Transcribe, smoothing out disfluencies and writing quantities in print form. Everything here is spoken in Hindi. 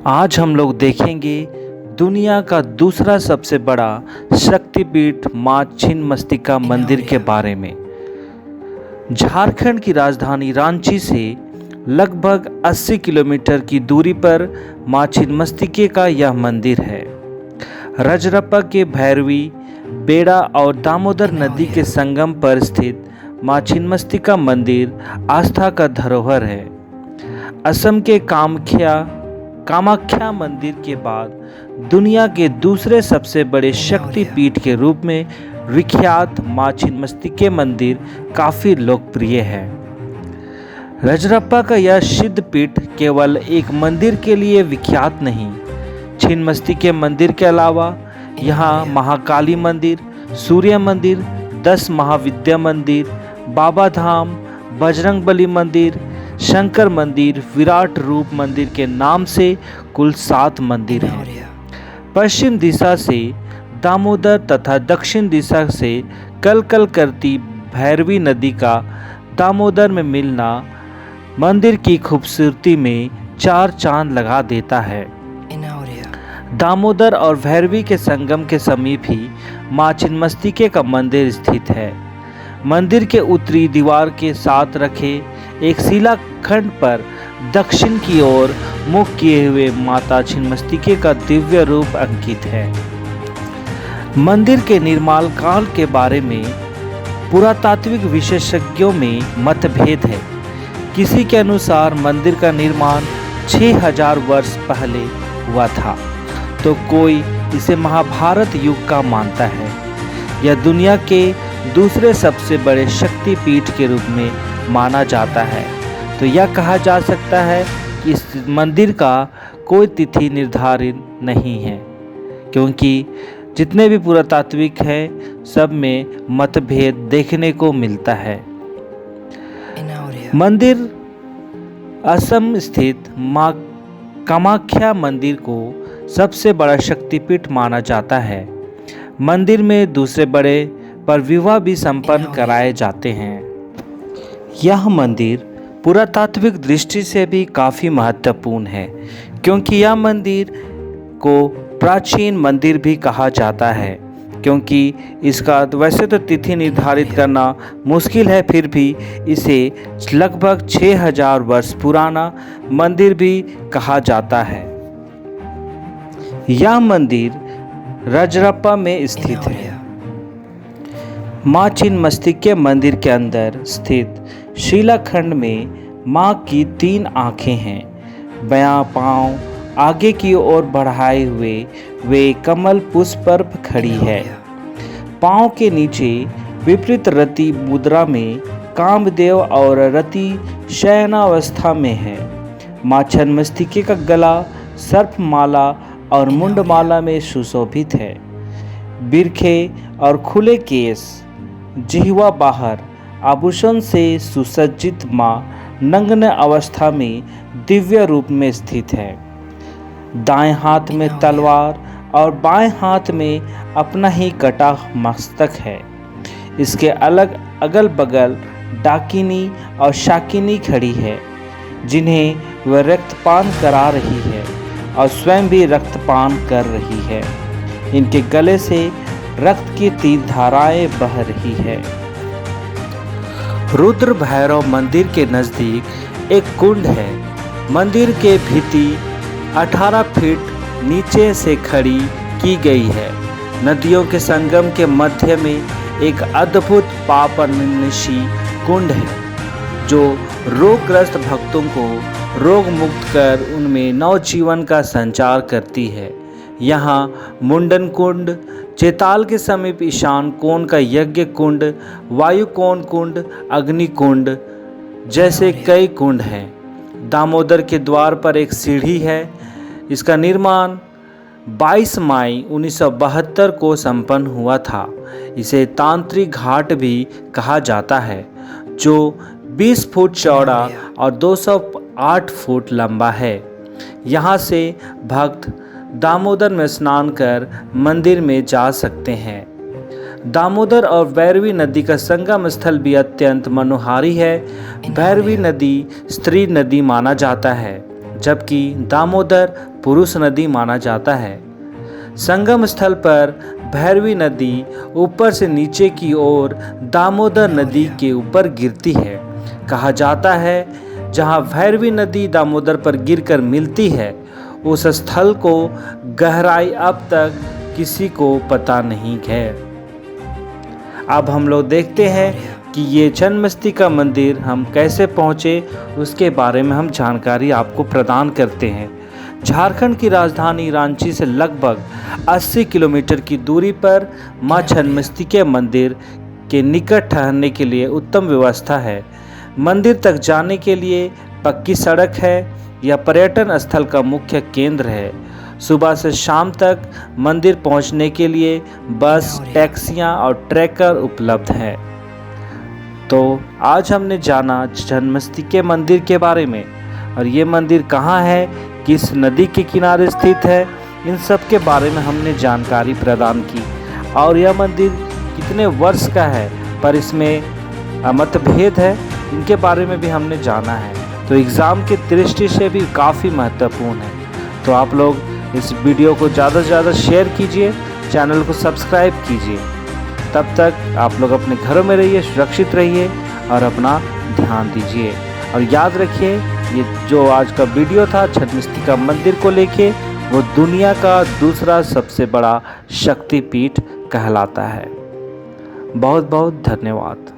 आज हम लोग देखेंगे दुनिया का दूसरा सबसे बड़ा शक्तिपीठ मां छिन्नमस्तिका मंदिर के बारे में। झारखंड की राजधानी रांची से लगभग 80 किलोमीटर की दूरी पर मां छिन्नमस्तिके का यह मंदिर है। रजरप्पा के भैरवी, बेड़ा और दामोदर नदी के संगम पर स्थित मां छिन्नमस्तिका मंदिर आस्था का धरोहर है। असम के कामाख्या मंदिर के बाद दुनिया के दूसरे सबसे बड़े शक्तिपीठ के रूप में विख्यात मां छिन्नमस्तिके मंदिर काफ़ी लोकप्रिय है। रजरप्पा का यह सिद्ध पीठ केवल एक मंदिर के लिए विख्यात नहीं, छिन्नमस्तिके मंदिर के अलावा यहाँ महाकाली मंदिर, सूर्य मंदिर, 10 महाविद्या मंदिर, बाबा धाम, बजरंगबली मंदिर, शंकर मंदिर, विराट रूप मंदिर के नाम से कुल 7 मंदिर हैं। पश्चिम दिशा से दामोदर तथा दक्षिण दिशा से कलकल करती भैरवी नदी का दामोदर में मिलना मंदिर की खूबसूरती में 4 चांद लगा देता है। दामोदर और भैरवी के संगम के समीप ही मां छिन्नमस्तिके का मंदिर स्थित है। मंदिर के उत्तरी दीवार के साथ रखे एक शिलाखंड पर दक्षिण की ओर मुख किए हुए माता छिन्नमस्तिके का दिव्य रूप अंकित है। मंदिर के निर्माण काल के बारे में पुरातात्विक विशेषज्ञों में मतभेद है। किसी के अनुसार मंदिर का निर्माण 6000 वर्ष पहले हुआ था, तो कोई इसे महाभारत युग का मानता है। यह दुनिया के दूसरे सबसे बड़े शक्तिपीठ के रूप में माना जाता है, तो यह कहा जा सकता है कि इस मंदिर का कोई तिथि निर्धारित नहीं है, क्योंकि जितने भी पुरातात्विक हैं सब में मतभेद देखने को मिलता है। मंदिर असम स्थित मां कामाख्या मंदिर को सबसे बड़ा शक्तिपीठ माना जाता है। मंदिर में दूसरे बड़े पर विवाह भी संपन्न कराए जाते हैं। यह मंदिर पुरातात्विक दृष्टि से भी काफ़ी महत्वपूर्ण है, क्योंकि यह मंदिर को प्राचीन मंदिर भी कहा जाता है, क्योंकि इसका वैसे तो तिथि निर्धारित करना मुश्किल है, फिर भी इसे लगभग 6000 वर्ष पुराना मंदिर भी कहा जाता है। यह मंदिर रजरप्पा में स्थित है। मां छिन्नमस्तिके मंदिर के अंदर स्थित शिलाखंड में मां की 3 आँखें हैं। बायां पांव आगे की ओर बढ़ाए हुए वे कमल पुष्प पर खड़ी है। पांव के नीचे विपरीत रति मुद्रा में कामदेव और रति शयनावस्था में है। मां छिन्नमस्तिके का गला सर्पमाला और मुंडमाला में सुशोभित है। बिरखे और खुले केस, जिह्वा बाहर आभूषण से सुसज्जित मां नग्न अवस्था में दिव्य रूप में स्थित है। दाएं हाथ में तलवार और बाएं हाथ में अपना ही कटा मस्तक है। इसके अगल बगल डाकिनी और शाकिनी खड़ी है, जिन्हें वह रक्तपान करा रही है और स्वयं भी रक्तपान कर रही है। इनके गले से रक्त की 3 धाराएं बह रही है। रुद्र भैरव मंदिर के नज़दीक एक कुंड है। मंदिर के भित्ति 18 फीट नीचे से खड़ी की गई है। नदियों के संगम के मध्य में एक अद्भुत पापनाशी कुंड है, जो रोगग्रस्त भक्तों को रोग मुक्त कर उनमें नवजीवन का संचार करती है। यहाँ मुंडन कुंड, चेताल के समीप ईशान कोण का यज्ञ कुंड, वायु कोण कुंड, अग्नि कुंड जैसे कई कुंड हैं। दामोदर के द्वार पर एक सीढ़ी है। इसका निर्माण 22 मई 1972 को संपन्न हुआ था। इसे तांत्रिक घाट भी कहा जाता है, जो 20 फुट चौड़ा और 208 फुट लंबा है। यहाँ से भक्त दामोदर में स्नान कर मंदिर में जा सकते हैं। दामोदर और भैरवी नदी का संगम स्थल भी अत्यंत मनोहारी है। भैरवी नदी स्त्री नदी माना जाता है। जबकि दामोदर पुरुष नदी माना जाता है। संगम स्थल पर भैरवी नदी ऊपर से नीचे की ओर दामोदर नदी के ऊपर गिरती है। कहा जाता है जहाँ भैरवी नदी दामोदर पर गिरकर मिलती है उस स्थल को गहराई अब तक किसी को पता नहीं है। अब हम लोग देखते हैं कि ये छिन्नमस्तिका मंदिर हम कैसे पहुँचे, उसके बारे में हम जानकारी आपको प्रदान करते हैं। झारखंड की राजधानी रांची से लगभग 80 किलोमीटर की दूरी पर मां छिन्नमस्तिका मंदिर के निकट ठहरने के लिए उत्तम व्यवस्था है। मंदिर तक जाने के लिए पक्की सड़क है। यह पर्यटन स्थल का मुख्य केंद्र है। सुबह से शाम तक मंदिर पहुंचने के लिए बस, टैक्सियां और ट्रैकर उपलब्ध हैं। तो आज हमने जाना छिन्नमस्तिका मंदिर के बारे में, और ये मंदिर कहाँ है, किस नदी के किनारे स्थित है, इन सब के बारे में हमने जानकारी प्रदान की। और यह मंदिर कितने वर्ष का है पर इसमें मतभेद है, इनके बारे में भी हमने जाना है। तो एग्ज़ाम की दृष्टि से भी काफ़ी महत्वपूर्ण है। तो आप लोग इस वीडियो को ज़्यादा से ज़्यादा शेयर कीजिए, चैनल को सब्सक्राइब कीजिए। तब तक आप लोग अपने घरों में रहिए, सुरक्षित रहिए और अपना ध्यान दीजिए। और याद रखिए, ये जो आज का वीडियो था छिन्नमस्तिका मंदिर को लेके, वो दुनिया का दूसरा सबसे बड़ा शक्तिपीठ कहलाता है। बहुत बहुत धन्यवाद।